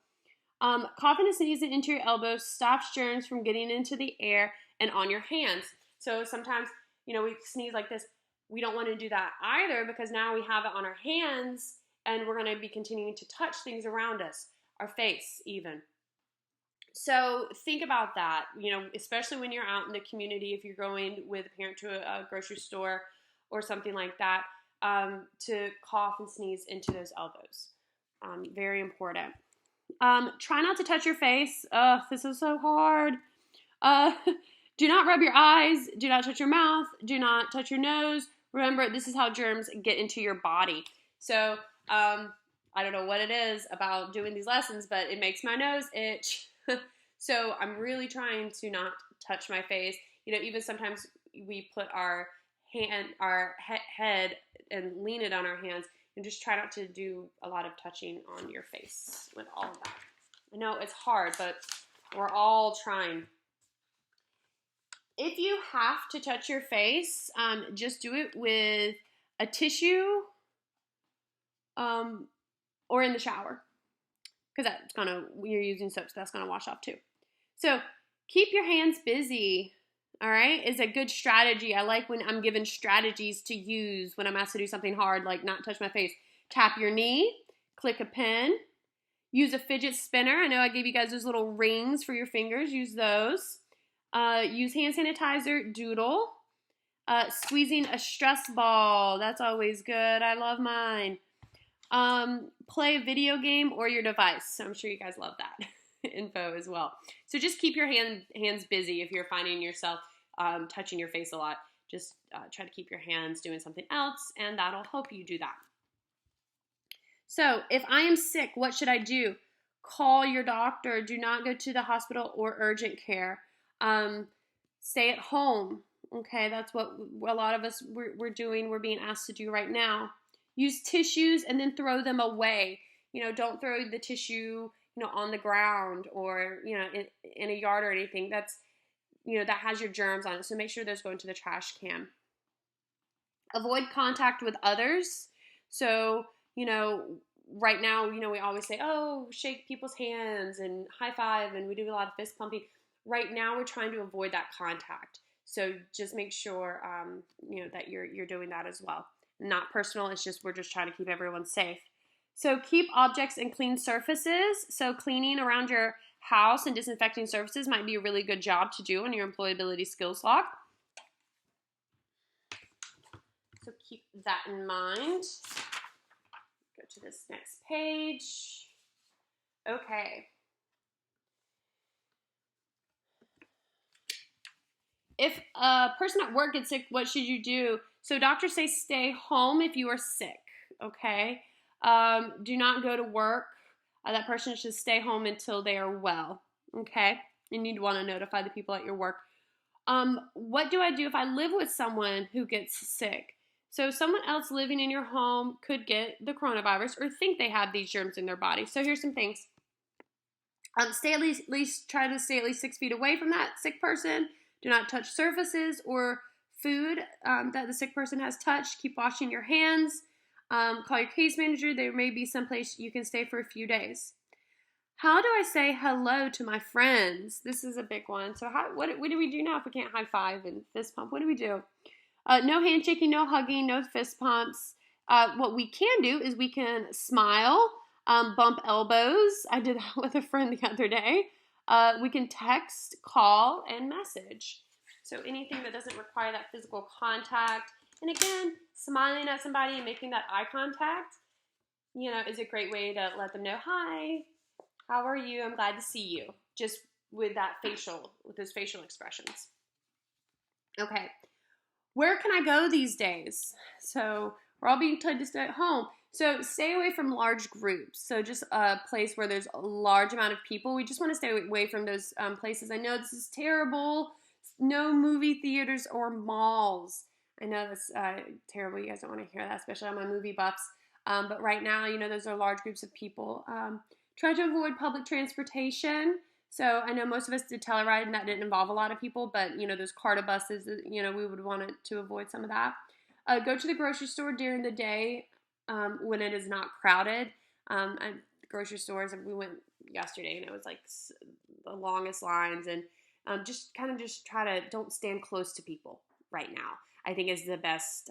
Coughing and sneezing into your elbow stops germs from getting into the air and on your hands. So sometimes, we sneeze like this. We don't want to do that either because now we have it on our hands and we're going to be continuing to touch things around us, our face even. So think about that, especially when you're out in the community, if you're going with a parent to a grocery store or something like that, to cough and sneeze into those elbows. Very important. Try not to touch your face. This is so hard. Do not rub your eyes. Do not touch your mouth. Do not touch your nose. Remember, this is how germs get into your body. So I don't know what it is about doing these lessons, but it makes my nose itch. So I'm really trying to not touch my face. Even sometimes we put our head and lean it on our hands and just try not to do a lot of touching on your face with all of that. I know it's hard, but we're all trying. If you have to touch your face, just do it with a tissue or in the shower because you're using soap, so that's going to wash off too. So keep your hands busy. All right, is a good strategy. I like when I'm given strategies to use when I'm asked to do something hard, like not touch my face. Tap your knee, click a pen, use a fidget spinner. I know I gave you guys those little rings for your fingers. Use those. Use hand sanitizer, doodle. Squeezing a stress ball. That's always good. I love mine. Play a video game or your device. I'm sure you guys love that info as well. So just keep your hands busy if you're finding yourself touching your face a lot. Just try to keep your hands doing something else, and that'll help you do that. So if I am sick, what should I do? Call your doctor. Do not go to the hospital or urgent care. Stay at home. Okay, that's what a lot of us we're doing. We're being asked to do right now. Use tissues and then throw them away. Don't throw the tissue, on the ground or, in a yard or anything. That's, that has your germs on it. So make sure those go into the trash can. Avoid contact with others. So, right now, we always say, oh, shake people's hands and high five, and we do a lot of fist pumping. Right now, we're trying to avoid that contact. So just make sure, that you're doing that as well. Not personal. It's just we're just trying to keep everyone safe. So keep objects in clean surfaces. So cleaning around your house and disinfecting surfaces might be a really good job to do in your employability skills log. So keep that in mind. Go to this next page. Okay. If a person at work gets sick, what should you do? So doctors say stay home if you are sick, okay? Do not go to work. That person should stay home until they are well, okay? And you'd want to notify the people at your work. What do I do if I live with someone who gets sick? So someone else living in your home could get the coronavirus or think they have these germs in their body. So here's some things. Try to stay at least 6 feet away from that sick person. Do not touch surfaces or food that the sick person has touched. Keep washing your hands. Call your case manager. There may be some place you can stay for a few days. How do I say hello to my friends? This is a big one. So what do we do now if we can't high five and fist pump? What do we do? No handshaking, no hugging, no fist pumps. What we can do is we can smile, bump elbows. I did that with a friend the other day. We can text, call, and message. So anything that doesn't require that physical contact. And again, smiling at somebody and making that eye contact, is a great way to let them know, hi, how are you? I'm glad to see you. Just with those facial expressions. Okay. Where can I go these days? So we're all being told to stay at home. So stay away from large groups. So just a place where there's a large amount of people. We just want to stay away from those places. I know this is terrible. No movie theaters or malls. I know that's terrible. You guys don't want to hear that, especially on my movie buffs. But right now, those are large groups of people. Try to avoid public transportation. So I know most of us did Telluride, and that didn't involve a lot of people, but, those CARTA buses, we would want to avoid some of that. Go to the grocery store during the day when it is not crowded. The grocery stores, we went yesterday, and it was like the longest lines, and just try to don't stand close to people right now, I think is the best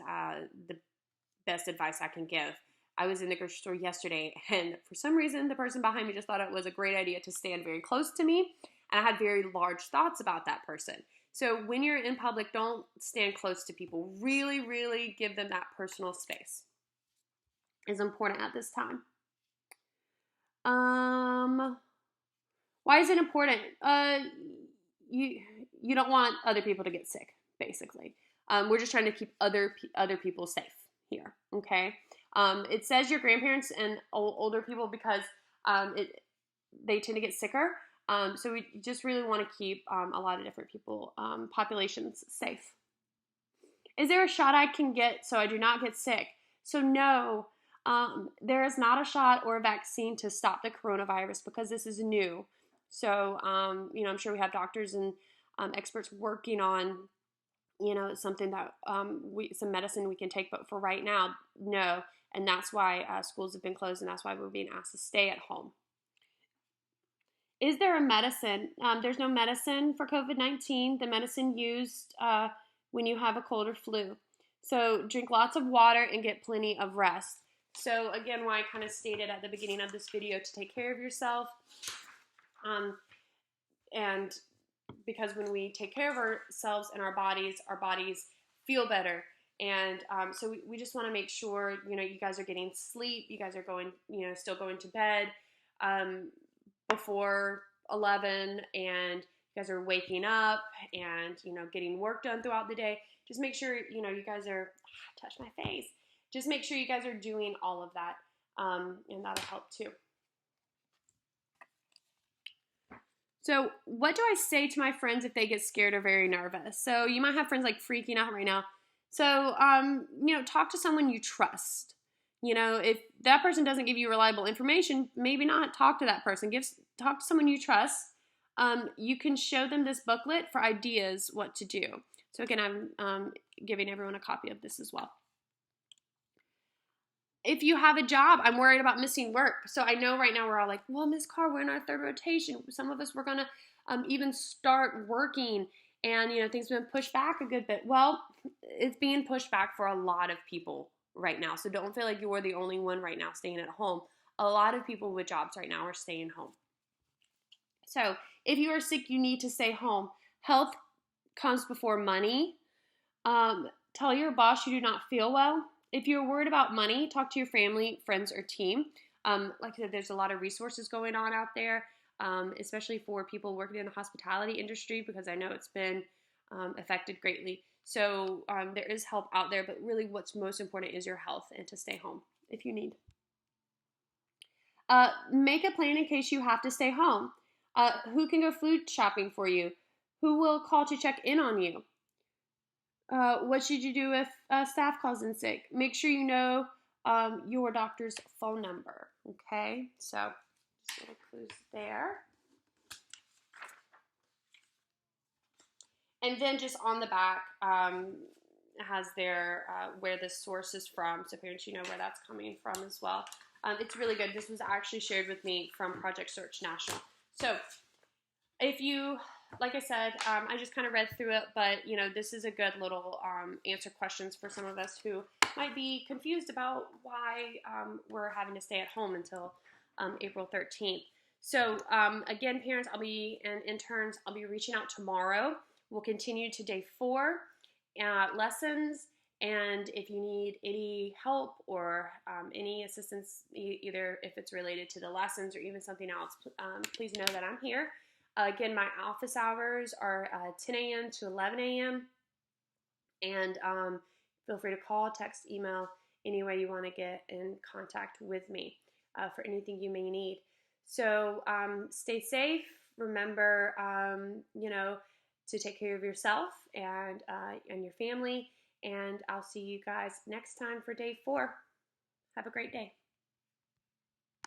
advice I can give. I was in the grocery store yesterday, and for some reason, the person behind me just thought it was a great idea to stand very close to me, and I had very large thoughts about that person. So when you're in public, don't stand close to people. Really, really give them that personal space. Is important at this time. Why is it important? You don't want other people to get sick, basically. We're just trying to keep other people safe here, okay? It says your grandparents and older people because they tend to get sicker. So we just really want to keep a lot of different people, populations safe. Is there a shot I can get so I do not get sick? So no, there is not a shot or a vaccine to stop the coronavirus because this is new. So, I'm sure we have doctors and experts working on, something that some medicine we can take, but for right now, no. And that's why schools have been closed, and that's why we're being asked to stay at home. Is there a medicine? There's no medicine for COVID-19. The medicine used when you have a cold or flu. So drink lots of water and get plenty of rest. So again, why I kind of stated at the beginning of this video to take care of yourself. And because when we take care of ourselves and our bodies feel better. And so we just want to make sure, you guys are getting sleep. You guys are going, still going to bed before 11, and you guys are waking up and, getting work done throughout the day. Just make sure, you guys are, touch my face. Just make sure you guys are doing all of that. and that'll help too. So what do I say to my friends if they get scared or very nervous? So you might have friends like freaking out right now. So, talk to someone you trust. If that person doesn't give you reliable information, maybe not talk to that person. Talk to someone you trust. You can show them this booklet for ideas what to do. So again, I'm giving everyone a copy of this as well. If you have a job, I'm worried about missing work. So I know right now we're all like, well, Ms. Carr, we're in our third rotation. Some of us were going to even start working, and, things have been pushed back a good bit. Well, it's being pushed back for a lot of people right now. So don't feel like you're the only one right now staying at home. A lot of people with jobs right now are staying home. So if you are sick, you need to stay home. Health comes before money. Tell your boss you do not feel well. If you're worried about money, talk to your family, friends, or team. Like I said, there's a lot of resources going on out there, especially for people working in the hospitality industry, because I know it's been affected greatly. So there is help out there, but really what's most important is your health and to stay home if you need. Make a plan in case you have to stay home. Who can go food shopping for you? Who will call to check in on you? What should you do if staff calls in sick? Make sure you know your doctor's phone number. Okay, so just little clues there. And then just on the back has their where the source is from, so parents, where that's coming from as well. It's really good. This was actually shared with me from Project Search National. So if you, like I said, I just kind of read through it, but, this is a good little answer questions for some of us who might be confused about why we're having to stay at home until April 13th. So, again, parents, and interns, I'll be reaching out tomorrow. We'll continue to day 4 lessons, and if you need any help or any assistance, either if it's related to the lessons or even something else, please know that I'm here. Again, my office hours are 10 a.m. to 11 a.m. And feel free to call, text, email, any way you want to get in contact with me for anything you may need. So stay safe. Remember, to take care of yourself and your family. And I'll see you guys next time for day 4. Have a great day.